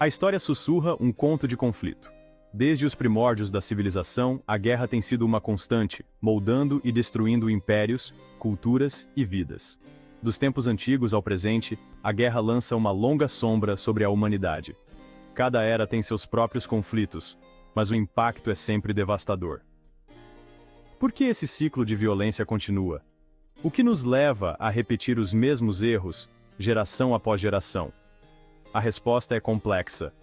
A história sussurra um conto de conflito. Desde os primórdios da civilização, a guerra tem sido uma constante, moldando e destruindo impérios, culturas e vidas. Dos tempos antigos ao presente, a guerra lança uma longa sombra sobre a humanidade. Cada era tem seus próprios conflitos, mas o impacto é sempre devastador. Por que esse ciclo de violência continua? O que nos leva a repetir os mesmos erros, geração após geração? A resposta é complexa.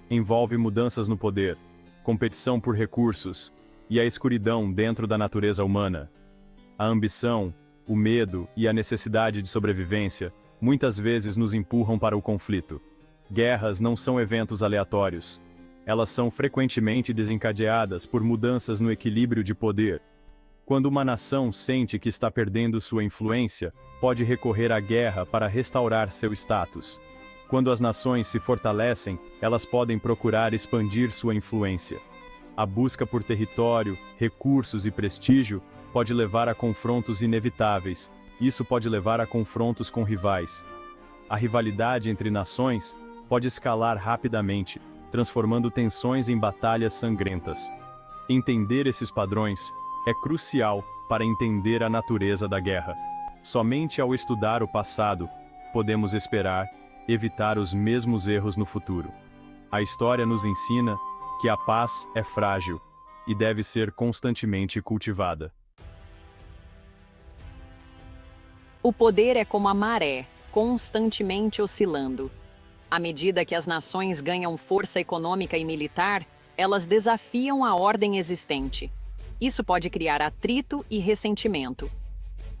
Envolve mudanças no poder, competição por recursos e a escuridão dentro da natureza humana. A ambição, o medo e a necessidade de sobrevivência muitas vezes nos empurram para o conflito. Guerras não são eventos aleatórios. Elas são frequentemente desencadeadas por mudanças no equilíbrio de poder. Quando uma nação sente que está perdendo sua influência, pode recorrer à guerra para restaurar seu status. Quando as nações se fortalecem, elas podem procurar expandir sua influência. A busca por território, recursos e prestígio pode levar a confrontos inevitáveis. Isso pode levar a confrontos com rivais. A rivalidade entre nações pode escalar rapidamente, transformando tensões em batalhas sangrentas. Entender esses padrões é crucial para entender a natureza da guerra. Somente ao estudar o passado, podemos evitar os mesmos erros no futuro. A história nos ensina que a paz é frágil e deve ser constantemente cultivada. O poder é como a maré, constantemente oscilando. À medida que as nações ganham força econômica e militar, elas desafiam a ordem existente. Isso pode criar atrito e ressentimento.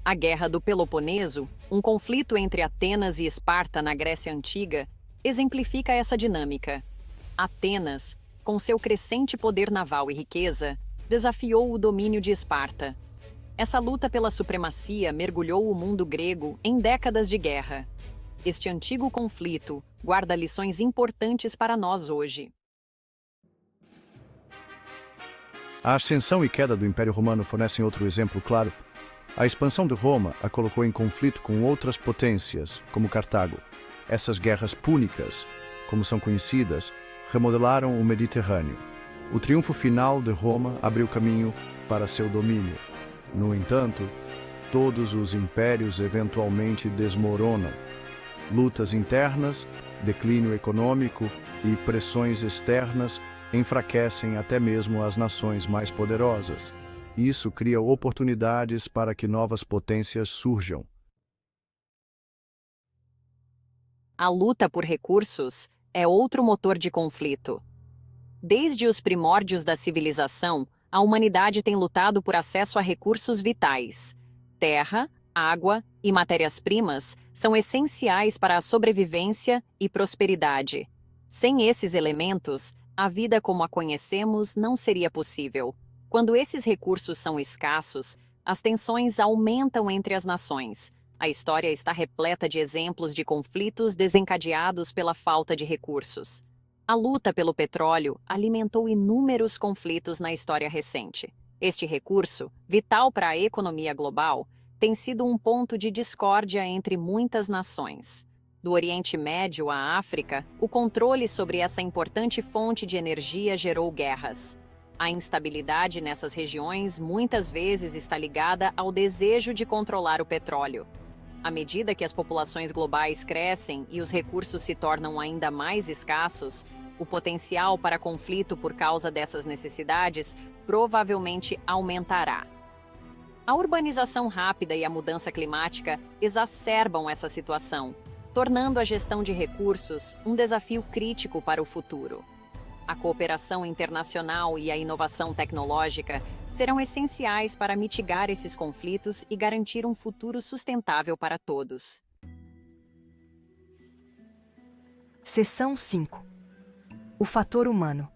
A Guerra do Peloponeso, um conflito entre Atenas e Esparta na Grécia Antiga, exemplifica essa dinâmica. Atenas, com seu crescente poder naval e riqueza, desafiou o domínio de Esparta. Essa luta pela supremacia mergulhou o mundo grego em décadas de guerra. Este antigo conflito guarda lições importantes para nós hoje. A ascensão e queda do Império Romano fornecem outro exemplo claro. A expansão de Roma a colocou em conflito com outras potências, como Cartago. Essas guerras púnicas, como são conhecidas, remodelaram o Mediterrâneo. O triunfo final de Roma abriu caminho para seu domínio. No entanto, todos os impérios eventualmente desmoronam. Lutas internas, declínio econômico e pressões externas enfraquecem até mesmo as nações mais poderosas. Isso cria oportunidades para que novas potências surjam. A luta por recursos é outro motor de conflito. Desde os primórdios da civilização, a humanidade tem lutado por acesso a recursos vitais. Terra, água e matérias-primas são essenciais para a sobrevivência e prosperidade. Sem esses elementos, a vida como a conhecemos não seria possível. Quando esses recursos são escassos, as tensões aumentam entre as nações. A história está repleta de exemplos de conflitos desencadeados pela falta de recursos. A luta pelo petróleo alimentou inúmeros conflitos na história recente. Este recurso, vital para a economia global, tem sido um ponto de discórdia entre muitas nações. Do Oriente Médio à África, o controle sobre essa importante fonte de energia gerou guerras. A instabilidade nessas regiões muitas vezes está ligada ao desejo de controlar o petróleo. À medida que as populações globais crescem e os recursos se tornam ainda mais escassos, o potencial para conflito por causa dessas necessidades provavelmente aumentará. A urbanização rápida e a mudança climática exacerbam essa situação, tornando a gestão de recursos um desafio crítico para o futuro. A cooperação internacional e a inovação tecnológica serão essenciais para mitigar esses conflitos e garantir um futuro sustentável para todos. Seção 5. O fator humano.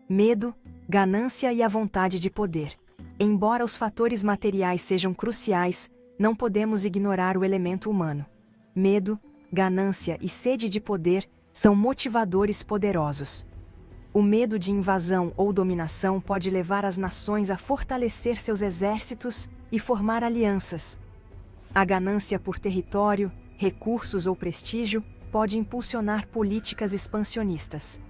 Medo, ganância e a vontade de poder. Embora os fatores materiais sejam cruciais, não podemos ignorar o elemento humano. Medo, ganância e sede de poder são motivadores poderosos. O medo de invasão ou dominação pode levar as nações a fortalecer seus exércitos e formar alianças. A ganância por território, recursos ou prestígio pode impulsionar políticas expansionistas.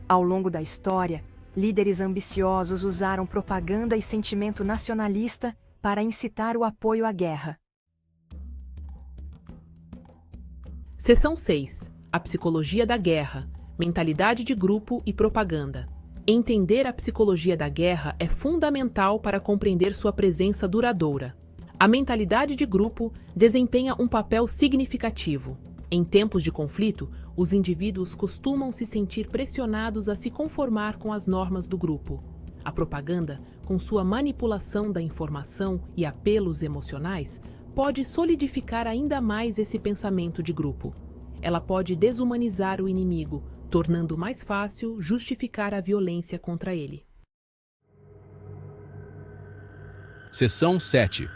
Ao longo da história, líderes ambiciosos usaram propaganda e sentimento nacionalista para incitar o apoio à guerra. Seção 6. A psicologia da guerra, mentalidade de grupo e propaganda. Entender a psicologia da guerra é fundamental para compreender sua presença duradoura. A mentalidade de grupo desempenha um papel significativo. Em tempos de conflito, os indivíduos costumam se sentir pressionados a se conformar com as normas do grupo. A propaganda, com sua manipulação da informação e apelos emocionais, pode solidificar ainda mais esse pensamento de grupo. Ela pode desumanizar o inimigo, tornando mais fácil justificar a violência contra ele. Seção 7.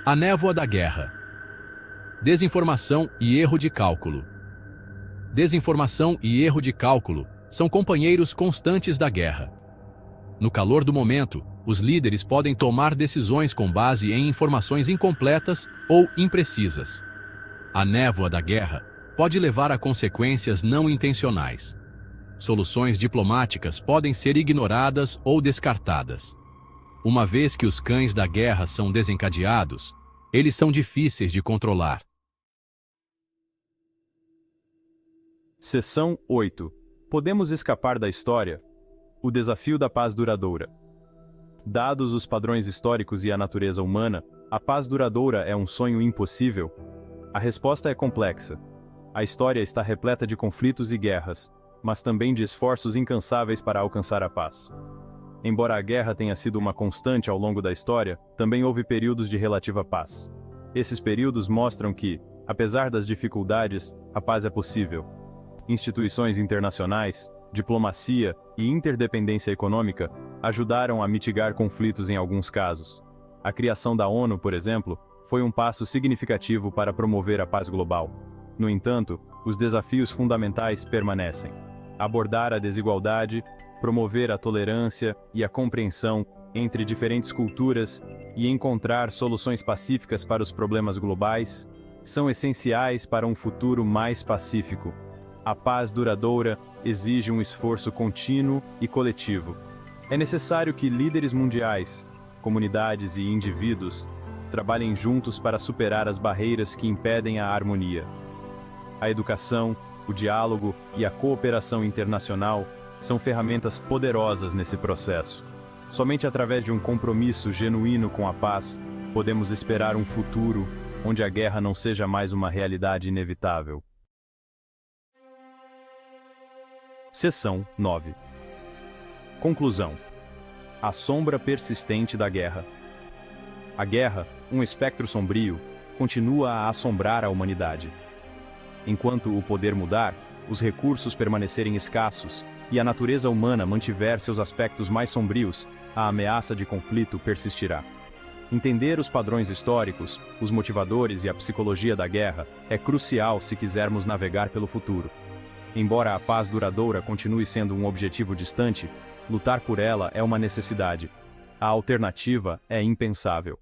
A névoa da guerra. Desinformação e erro de cálculo. Desinformação e erro de cálculo são companheiros constantes da guerra. No calor do momento, os líderes podem tomar decisões com base em informações incompletas ou imprecisas. A névoa da guerra pode levar a consequências não intencionais. Soluções diplomáticas podem ser ignoradas ou descartadas. Uma vez que os cães da guerra são desencadeados, eles são difíceis de controlar. Seção 8. Podemos escapar da história? O desafio da paz duradoura. Dados os padrões históricos e a natureza humana, a paz duradoura é um sonho impossível? A resposta é complexa. A história está repleta de conflitos e guerras, mas também de esforços incansáveis para alcançar a paz. Embora a guerra tenha sido uma constante ao longo da história, também houve períodos de relativa paz. Esses períodos mostram que, apesar das dificuldades, a paz é possível. Instituições internacionais, diplomacia e interdependência econômica ajudaram a mitigar conflitos em alguns casos. A criação da ONU, por exemplo, foi um passo significativo para promover a paz global. No entanto, os desafios fundamentais permanecem: abordar a desigualdade, promover a tolerância e a compreensão entre diferentes culturas e encontrar soluções pacíficas para os problemas globais são essenciais para um futuro mais pacífico. A paz duradoura exige um esforço contínuo e coletivo. É necessário que líderes mundiais, comunidades e indivíduos trabalhem juntos para superar as barreiras que impedem a harmonia. A educação, o diálogo e a cooperação internacional são ferramentas poderosas nesse processo. Somente através de um compromisso genuíno com a paz, podemos esperar um futuro onde a guerra não seja mais uma realidade inevitável. Seção 9. Conclusão. A sombra persistente da guerra. A guerra, um espectro sombrio, continua a assombrar a humanidade. Enquanto o poder mudar, os recursos permanecerem escassos e a natureza humana mantiver seus aspectos mais sombrios, a ameaça de conflito persistirá. Entender os padrões históricos, os motivadores e a psicologia da guerra é crucial se quisermos navegar pelo futuro. Embora a paz duradoura continue sendo um objetivo distante, lutar por ela é uma necessidade. A alternativa é impensável.